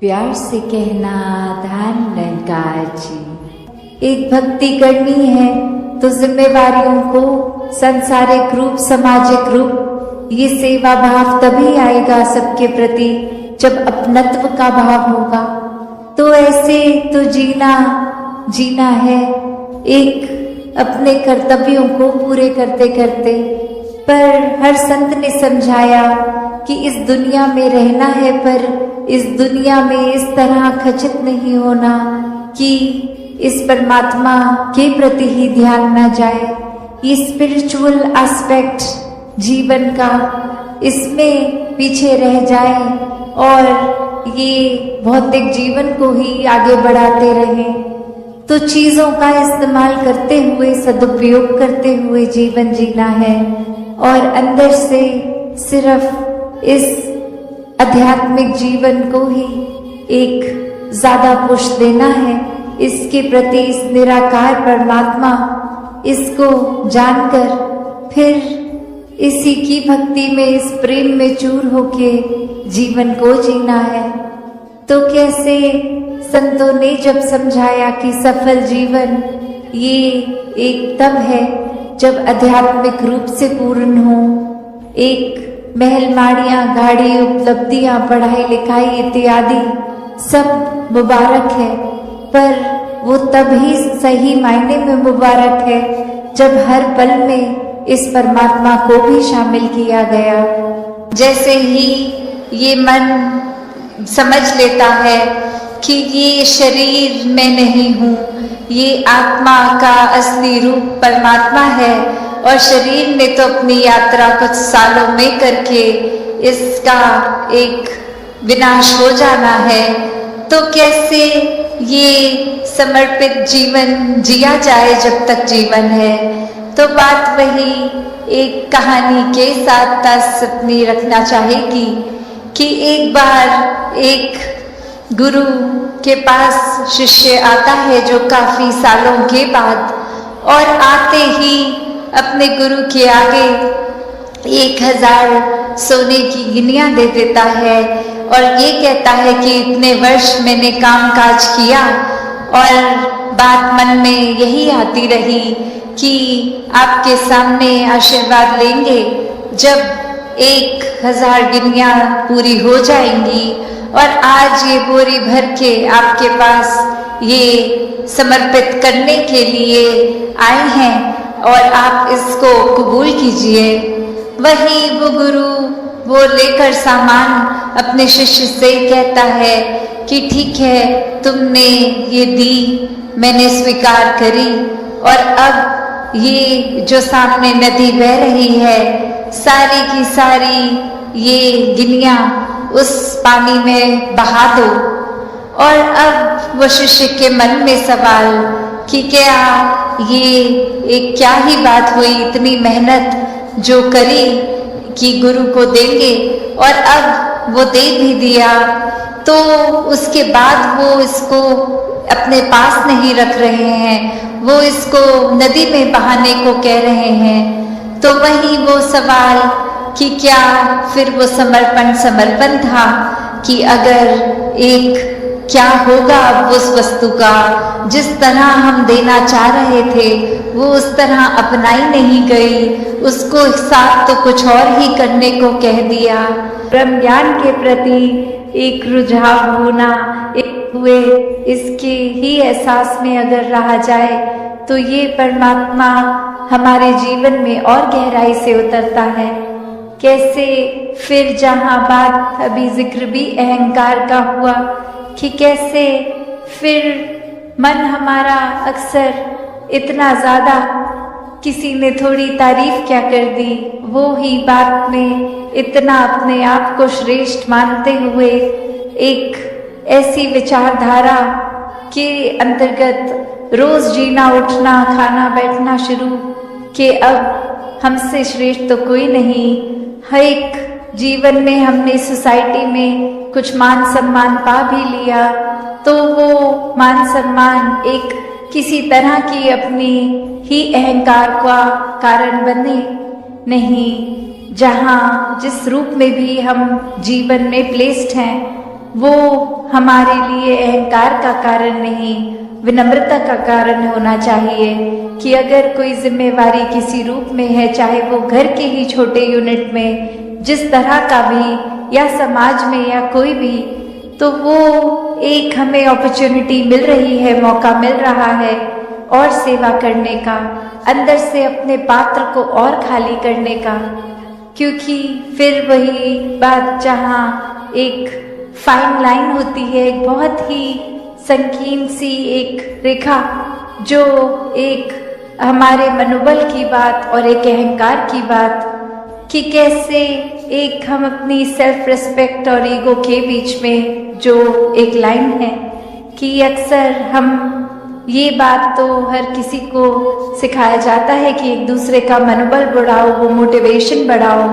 प्यार से कहना ध्यान निरंकार जी। एक भक्ति करनी है तो जिम्मेवारियों को संसारिक रूप सामाजिक रूप ये सेवा भाव तभी आएगा सबके प्रति जब अपनत्व का भाव होगा। तो ऐसे तो जीना है एक अपने कर्तव्यों को पूरे करते करते। पर हर संत ने समझाया कि इस दुनिया में रहना है पर इस दुनिया में इस तरह खचित नहीं होना कि इस परमात्मा के प्रति ही ध्यान न जाए। ये स्पिरिचुअल एस्पेक्ट जीवन का इसमें पीछे रह जाए और ये भौतिक जीवन को ही आगे बढ़ाते रहें। तो चीजों का इस्तेमाल करते हुए सदुपयोग करते हुए जीवन जीना है और अंदर से सिर्फ इस आध्यात्मिक जीवन को ही एक ज्यादा पुश देना है। इसके प्रति इस निराकार परमात्मा इसको जानकर फिर इसी की भक्ति में इस प्रेम में चूर होके जीवन को जीना है। तो कैसे संतों ने जब समझाया कि सफल जीवन ये एक तब है जब आध्यात्मिक रूप से पूर्ण हो। एक महल माड़ियां गाड़ी उपलब्धियां पढ़ाई लिखाई इत्यादि सब मुबारक है पर वो तभी सही मायने में मुबारक है जब हर पल में इस परमात्मा को भी शामिल किया गया। जैसे ही ये मन समझ लेता है कि ये शरीर में नहीं हूँ, ये आत्मा का असली रूप परमात्मा है और शरीर ने तो अपनी यात्रा कुछ सालों में करके इसका एक विनाश हो जाना है। तो कैसे ये समर्पित जीवन जिया जाए जब तक जीवन है। तो बात वही एक कहानी के साथ तास अपनी रखना चाहेगी कि एक बार एक गुरु के पास शिष्य आता है जो काफी सालों के बाद और आते ही अपने गुरु के आगे 1000 सोने की गिनियां दे देता है और ये कहता है कि इतने वर्ष मैंने काम काज किया और बात मन में यही आती रही कि आपके सामने आशीर्वाद लेंगे जब 1000 गिनियां पूरी हो जाएंगी और आज ये बोरी भर के आपके पास ये समर्पित करने के लिए आए हैं और आप इसको कबूल कीजिए। वही वो गुरु वो लेकर सामान अपने शिष्य से कहता है कि ठीक है तुमने ये दी मैंने स्वीकार करी और अब ये जो सामने नदी बह रही है सारी की सारी ये गिनियां उस पानी में बहा दो। और अब वो शिष्य के मन में सवाल कि क्या ये एक क्या ही बात हुई, इतनी मेहनत जो करी कि गुरु को देंगे और अब वो दे भी दिया तो उसके बाद वो इसको अपने पास नहीं रख रहे हैं, वो इसको नदी में बहाने को कह रहे हैं। तो वही वो सवाल कि क्या फिर वो समर्पण था कि अगर एक क्या होगा अब उस वस्तु का जिस तरह हम देना चाह रहे थे वो उस तरह अपनाई नहीं गई, उसको साथ तो कुछ और ही करने को कह दिया। ब्रह्म ज्ञान के प्रति एक रुझाव होना एक हुए इसके ही एहसास में अगर रहा जाए तो ये परमात्मा हमारे जीवन में और गहराई से उतरता है। कैसे फिर जहाँ बात अभी जिक्र भी अहंकार का हुआ कि कैसे फिर मन हमारा अक्सर इतना ज्यादा किसी ने थोड़ी तारीफ क्या कर दी वो ही बात में इतना अपने आप को श्रेष्ठ मानते हुए एक ऐसी विचारधारा के अंतर्गत रोज जीना उठना खाना बैठना शुरू कि अब हमसे श्रेष्ठ तो कोई नहीं। हर एक जीवन में हमने सोसाइटी में कुछ मान सम्मान पा भी लिया तो वो मान सम्मान एक किसी तरह की अपनी ही अहंकार का कारण बने नहीं। जहाँ जिस रूप में भी हम जीवन में प्लेस्ड हैं वो हमारे लिए अहंकार का कारण नहीं, विनम्रता का कारण होना चाहिए। कि अगर कोई जिम्मेवारी किसी रूप में है, चाहे वो घर के ही छोटे यूनिट में, जिस तरह का भी, या समाज में या कोई भी, तो वो एक हमें अपॉर्चुनिटी मिल रही है, मौका मिल रहा है और सेवा करने का, अंदर से अपने पात्र को और खाली करने का। क्योंकि फिर वही बात जहाँ एक फाइन लाइन होती है, एक बहुत ही संकीर्ण सी एक रेखा, जो एक हमारे मनोबल की बात और एक अहंकार की बात, कि कैसे एक हम अपनी सेल्फ रिस्पेक्ट और ईगो के बीच में जो एक लाइन है, कि अक्सर हम ये बात तो हर किसी को सिखाया जाता है कि एक दूसरे का मनोबल बढ़ाओ, वो मोटिवेशन बढ़ाओ,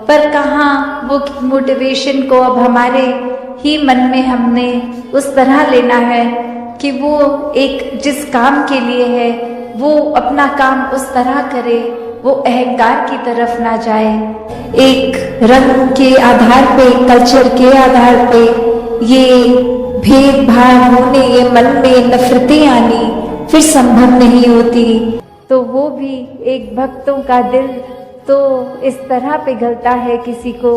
पर कहाँ वो मोटिवेशन को अब हमारे ही मन में हमने उस तरह लेना है कि वो एक जिस काम के लिए है वो अपना काम उस तरह करे, वो अहंकार की तरफ ना जाए। एक रंग के आधार पे, कल्चर के आधार पे ये भेदभाव होने, ये मन में नफरतें आनी फिर संभव नहीं होती। तो वो भी एक भक्तों का दिल तो इस तरह पिघलता है, किसी को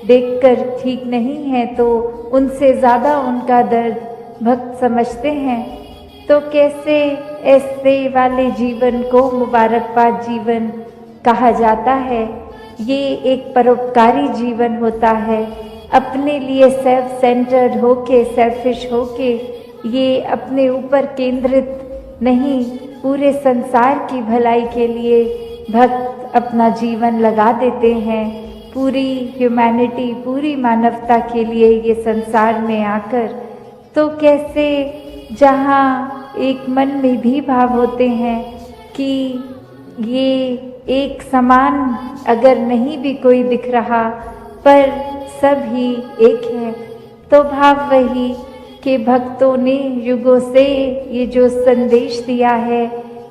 देखकर ठीक नहीं है तो उनसे ज़्यादा उनका दर्द भक्त समझते हैं। तो कैसे ऐसे वाले जीवन को मुबारकबाद जीवन कहा जाता है। ये एक परोपकारी जीवन होता है, अपने लिए सेल्फ सेंटर्ड होके, सेल्फिश होके, ये अपने ऊपर केंद्रित नहीं, पूरे संसार की भलाई के लिए भक्त अपना जीवन लगा देते हैं। पूरी ह्यूमैनिटी, पूरी मानवता के लिए ये संसार में आकर, तो कैसे जहाँ एक मन में भी भाव होते हैं कि ये एक समान अगर नहीं भी कोई दिख रहा पर सब ही एक है, तो भाव वही कि भक्तों ने युगों से ये जो संदेश दिया है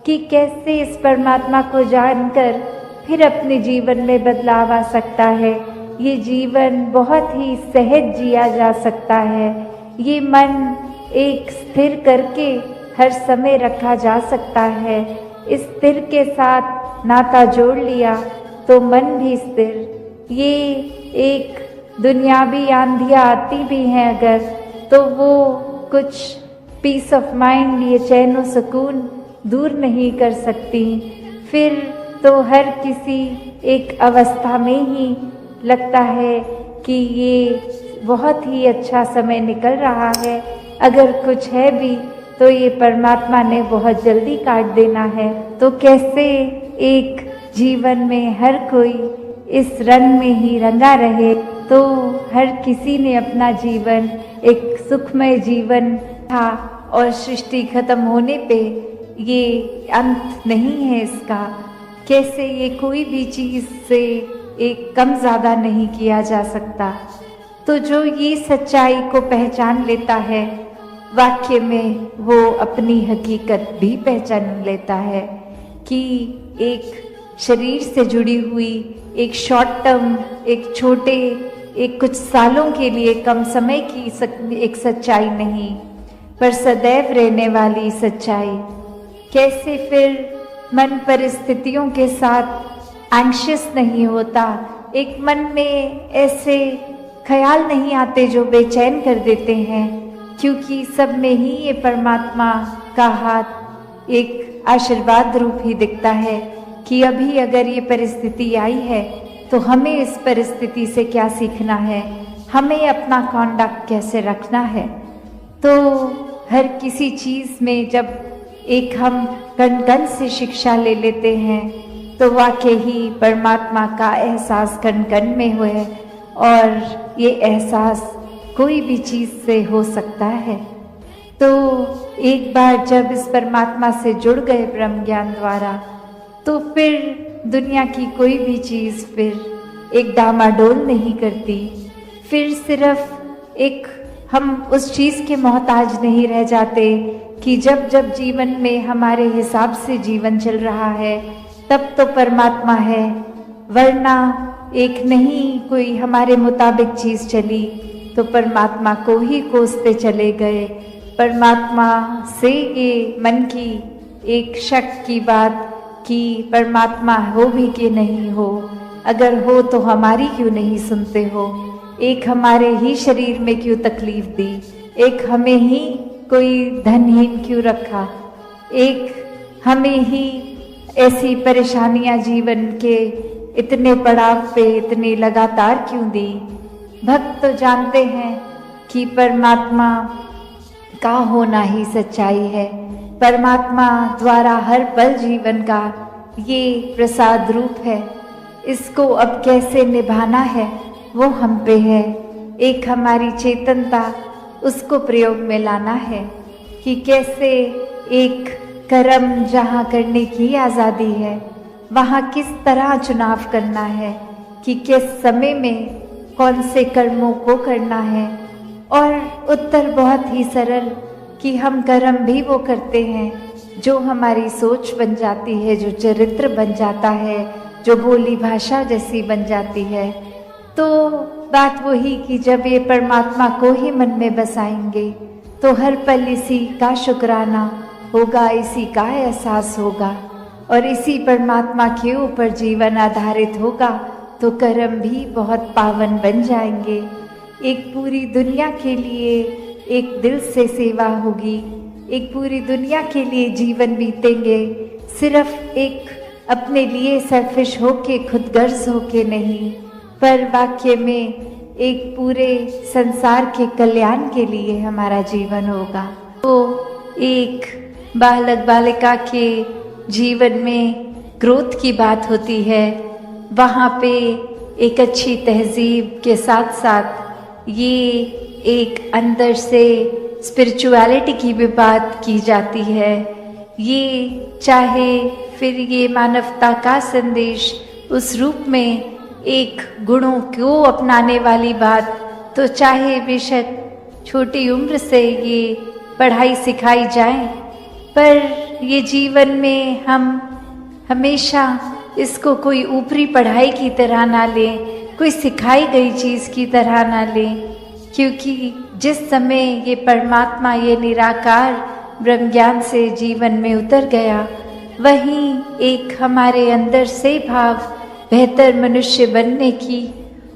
कि कैसे इस परमात्मा को जानकर फिर अपने जीवन में बदलाव आ सकता है। ये जीवन बहुत ही सहज जिया जा सकता है। ये मन एक स्थिर करके हर समय रखा जा सकता है। इस स्थिर के साथ नाता जोड़ लिया तो मन भी स्थिर। ये एक दुनियावी आंधियाँ आती भी हैं अगर, तो वो कुछ पीस ऑफ माइंड, ये चैन और सुकून दूर नहीं कर सकती। फिर तो हर किसी एक अवस्था में ही लगता है कि ये बहुत ही अच्छा समय निकल रहा है, अगर कुछ है भी तो ये परमात्मा ने बहुत जल्दी काट देना है। तो कैसे एक जीवन में हर कोई इस रंग में ही रंगा रहे, तो हर किसी ने अपना जीवन एक सुखमय जीवन था और सृष्टि खत्म होने पे ये अंत नहीं है इसका। कैसे ये कोई भी चीज़ से एक कम ज़्यादा नहीं किया जा सकता। तो जो ये सच्चाई को पहचान लेता है, वाक्य में वो अपनी हकीकत भी पहचान लेता है कि एक शरीर से जुड़ी हुई एक शॉर्ट टर्म, एक छोटे, एक कुछ सालों के लिए कम समय की एक सच्चाई नहीं, पर सदैव रहने वाली सच्चाई। कैसे फिर मन परिस्थितियों के साथ एंग्शियस नहीं होता, एक मन में ऐसे ख्याल नहीं आते जो बेचैन कर देते हैं, क्योंकि सब में ही ये परमात्मा का हाथ एक आशीर्वाद रूप ही दिखता है कि अभी अगर ये परिस्थिति आई है तो हमें इस परिस्थिति से क्या सीखना है, हमें अपना कॉन्डक्ट कैसे रखना है। तो हर किसी चीज़ में जब एक हम कण कण से शिक्षा ले लेते हैं तो वाकई ही परमात्मा का एहसास कण कण में हुए, और ये एहसास कोई भी चीज़ से हो सकता है। तो एक बार जब इस परमात्मा से जुड़ गए ब्रह्म ज्ञान द्वारा, तो फिर दुनिया की कोई भी चीज़ फिर एक डामाडोल नहीं करती। फिर सिर्फ एक हम उस चीज़ के मोहताज नहीं रह जाते कि जब जब जीवन में हमारे हिसाब से जीवन चल रहा है तब तो परमात्मा है, वरना एक नहीं कोई हमारे मुताबिक चीज़ चली तो परमात्मा को ही कोसते चले गए। परमात्मा से ये मन की एक शक की बात कि परमात्मा हो भी कि नहीं हो, अगर हो तो हमारी क्यों नहीं सुनते हो, एक हमारे ही शरीर में क्यों तकलीफ दी, एक हमें ही कोई धनहीन क्यों रखा, एक हमें ही ऐसी परेशानियां जीवन के इतने पड़ाव पे इतनी लगातार क्यों दी। भक्त तो जानते हैं कि परमात्मा का होना ही सच्चाई है, परमात्मा द्वारा हर पल जीवन का ये प्रसाद रूप है। इसको अब कैसे निभाना है वो हम पे है, एक हमारी चेतनता उसको प्रयोग में लाना है कि कैसे एक कर्म जहाँ करने की आज़ादी है वहाँ किस तरह चुनाव करना है कि किस समय में कौन से कर्मों को करना है। और उत्तर बहुत ही सरल कि हम कर्म भी वो करते हैं जो हमारी सोच बन जाती है, जो चरित्र बन जाता है, जो बोली भाषा जैसी बन जाती है। तो बात वही कि जब ये परमात्मा को ही मन में बसाएंगे तो हर पल इसी का शुक्राना होगा, इसी का एहसास होगा और इसी परमात्मा के ऊपर जीवन आधारित होगा तो कर्म भी बहुत पावन बन जाएंगे। एक पूरी दुनिया के लिए एक दिल से सेवा होगी, एक पूरी दुनिया के लिए जीवन बीतेंगे, सिर्फ एक अपने लिए सेल्फिश होके खुदगर्ज होके नहीं, पर वाक्य में एक पूरे संसार के कल्याण के लिए हमारा जीवन होगा। तो एक बालक बालिका के जीवन में ग्रोथ की बात होती है, वहाँ पे एक अच्छी तहजीब के साथ साथ ये एक अंदर से स्पिरिचुअलिटी की भी बात की जाती है। ये चाहे फिर ये मानवता का संदेश उस रूप में एक गुणों को अपनाने वाली बात, तो चाहे बेशक छोटी उम्र से ये पढ़ाई सिखाई जाए, पर ये जीवन में हम हमेशा इसको कोई ऊपरी पढ़ाई की तरह ना लें, कोई सिखाई गई चीज़ की तरह ना लें, क्योंकि जिस समय ये परमात्मा ये निराकार ब्रह्म ज्ञान से जीवन में उतर गया, वहीं एक हमारे अंदर से भाव बेहतर मनुष्य बनने की,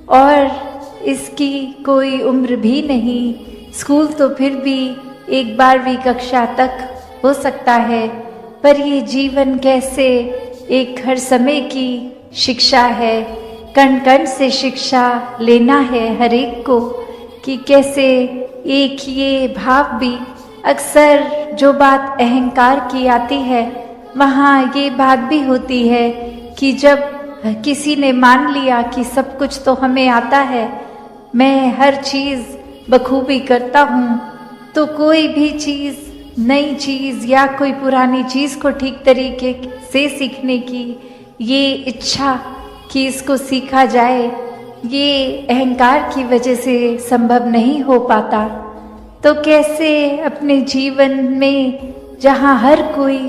और इसकी कोई उम्र भी नहीं। स्कूल तो फिर भी एक 12वीं कक्षा तक हो सकता है, पर ये जीवन कैसे एक हर समय की शिक्षा है, कण कण से शिक्षा लेना है हर एक को, कि कैसे एक ये भाव भी अक्सर जो बात अहंकार की आती है, वहाँ ये बात भी होती है कि जब किसी ने मान लिया कि सब कुछ तो हमें आता है, मैं हर चीज़ बखूबी करता हूँ, तो कोई भी चीज़, नई चीज़ या कोई पुरानी चीज़ को ठीक तरीके से सीखने की ये इच्छा कि इसको सीखा जाए, ये अहंकार की वजह से संभव नहीं हो पाता। तो कैसे अपने जीवन में जहाँ हर कोई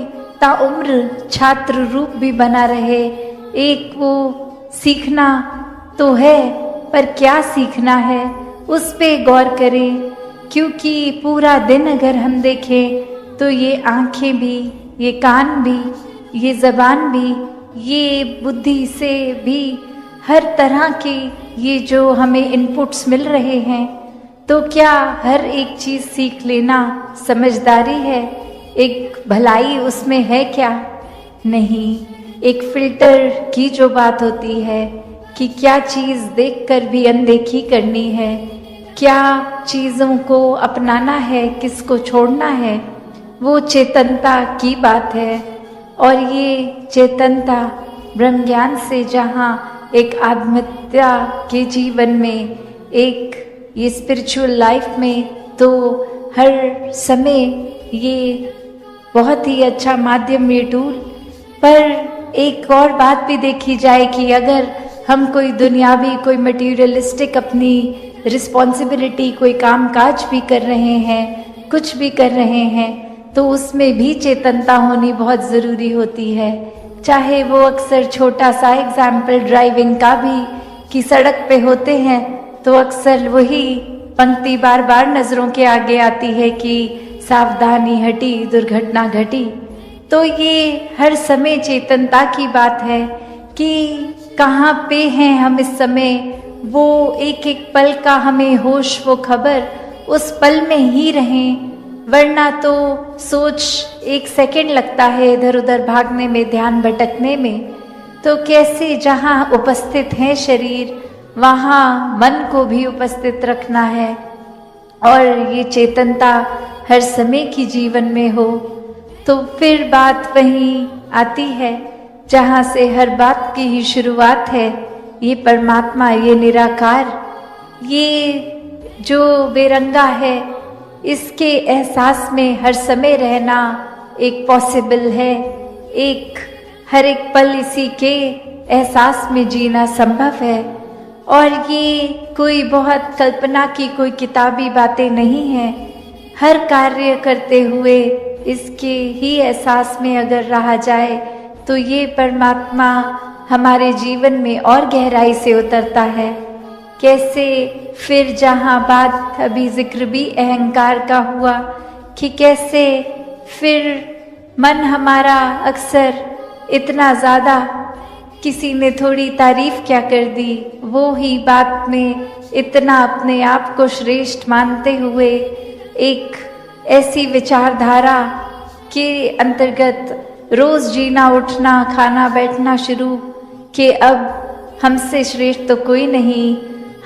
ताउम्र छात्र रूप भी बना रहे, एक वो सीखना तो है, पर क्या सीखना है उस पे गौर करें, क्योंकि पूरा दिन अगर हम देखें तो ये आँखें भी, ये कान भी, ये ज़बान भी, ये बुद्धि से भी हर तरह के ये जो हमें इनपुट्स मिल रहे हैं, तो क्या हर एक चीज़ सीख लेना समझदारी है? एक भलाई उसमें है क्या? नहीं। एक फिल्टर की जो बात होती है कि क्या चीज़ देखकर भी अनदेखी करनी है, क्या चीज़ों को अपनाना है, किसको छोड़ना है, वो चेतनता की बात है। और ये चेतनता ब्रह्म ज्ञान से जहाँ एक आत्महत्या के जीवन में, एक ये स्पिरिचुअल लाइफ में, तो हर समय ये बहुत ही अच्छा माध्यम ये टूल। पर एक और बात भी देखी जाए कि अगर हम कोई दुनियावी, कोई मटीरियलिस्टिक अपनी रिस्पॉन्सिबिलिटी, कोई काम काज भी कर रहे हैं, कुछ भी कर रहे हैं, तो उसमें भी चेतनता होनी बहुत ज़रूरी होती है। चाहे वो अक्सर छोटा सा एग्जाम्पल ड्राइविंग का भी, कि सड़क पे होते हैं तो अक्सर वही पंक्ति बार बार नजरों के आगे आती है कि सावधानी हटी दुर्घटना घटी। तो ये हर समय चेतनता की बात है कि कहाँ पे हैं हम इस समय, वो एक एक पल का हमें होश वो खबर, उस पल में ही रहें, वरना तो सोच एक सेकंड लगता है इधर उधर भागने में, ध्यान भटकने में। तो कैसे जहाँ उपस्थित है शरीर वहाँ मन को भी उपस्थित रखना है और ये चेतनता हर समय की जीवन में हो। तो फिर बात वहीं आती है जहाँ से हर बात की ही शुरुआत है, ये परमात्मा, ये निराकार, ये जो बेरंगा है, इसके एहसास में हर समय रहना एक पॉसिबल है। एक हर एक पल इसी के एहसास में जीना संभव है। और ये कोई बहुत कल्पना की कोई किताबी बातें नहीं हैं। हर कार्य करते हुए इसके ही एहसास में अगर रहा जाए तो ये परमात्मा हमारे जीवन में और गहराई से उतरता है। कैसे फिर जहाँ बात अभी जिक्र भी अहंकार का हुआ कि कैसे फिर मन हमारा अक्सर इतना ज़्यादा, किसी ने थोड़ी तारीफ क्या कर दी, वो ही बात में इतना अपने आप को श्रेष्ठ मानते हुए एक ऐसी विचारधारा के अंतर्गत रोज जीना उठना खाना बैठना शुरू कि अब हमसे श्रेष्ठ तो कोई नहीं।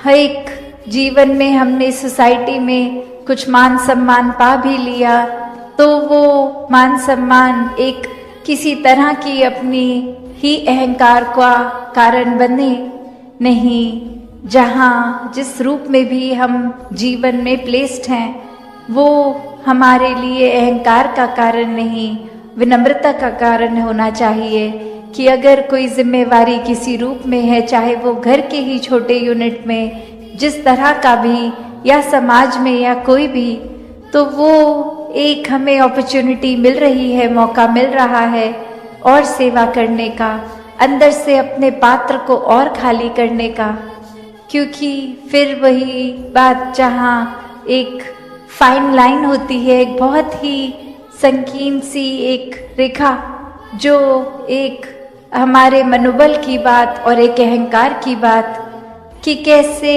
हर एक जीवन में हमने सोसाइटी में कुछ मान सम्मान पा भी लिया तो वो मान सम्मान एक किसी तरह की अपनी ही अहंकार का कारण बने नहीं। जहाँ जिस रूप में भी हम जीवन में प्लेस्ड हैं वो हमारे लिए अहंकार का कारण नहीं, विनम्रता का कारण होना चाहिए कि अगर कोई जिम्मेवारी किसी रूप में है, चाहे वो घर के ही छोटे यूनिट में जिस तरह का भी, या समाज में या कोई भी, तो वो एक हमें अपॉर्चुनिटी मिल रही है, मौका मिल रहा है और सेवा करने का, अंदर से अपने पात्र को और खाली करने का। क्योंकि फिर वही बात जहाँ एक फाइन लाइन होती है, एक बहुत ही संकीर्ण सी एक रेखा, जो एक हमारे मनोबल की बात और एक अहंकार की बात, कि कैसे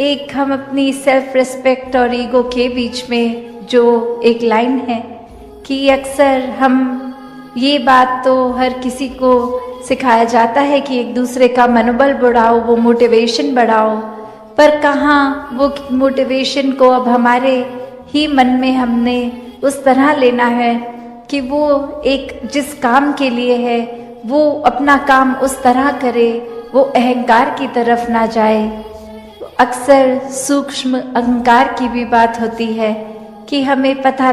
एक हम अपनी सेल्फ रिस्पेक्ट और ईगो के बीच में जो एक लाइन है कि अक्सर हम ये बात तो हर किसी को सिखाया जाता है कि एक दूसरे का मनोबल बढ़ाओ, वो मोटिवेशन बढ़ाओ, पर कहाँ वो मोटिवेशन को अब हमारे ही मन में हमने उस तरह लेना है कि वो एक जिस काम के लिए है वो अपना काम उस तरह करे, वो अहंकार की तरफ ना जाए। अक्सर सूक्ष्म अहंकार की भी बात होती है कि हमें पता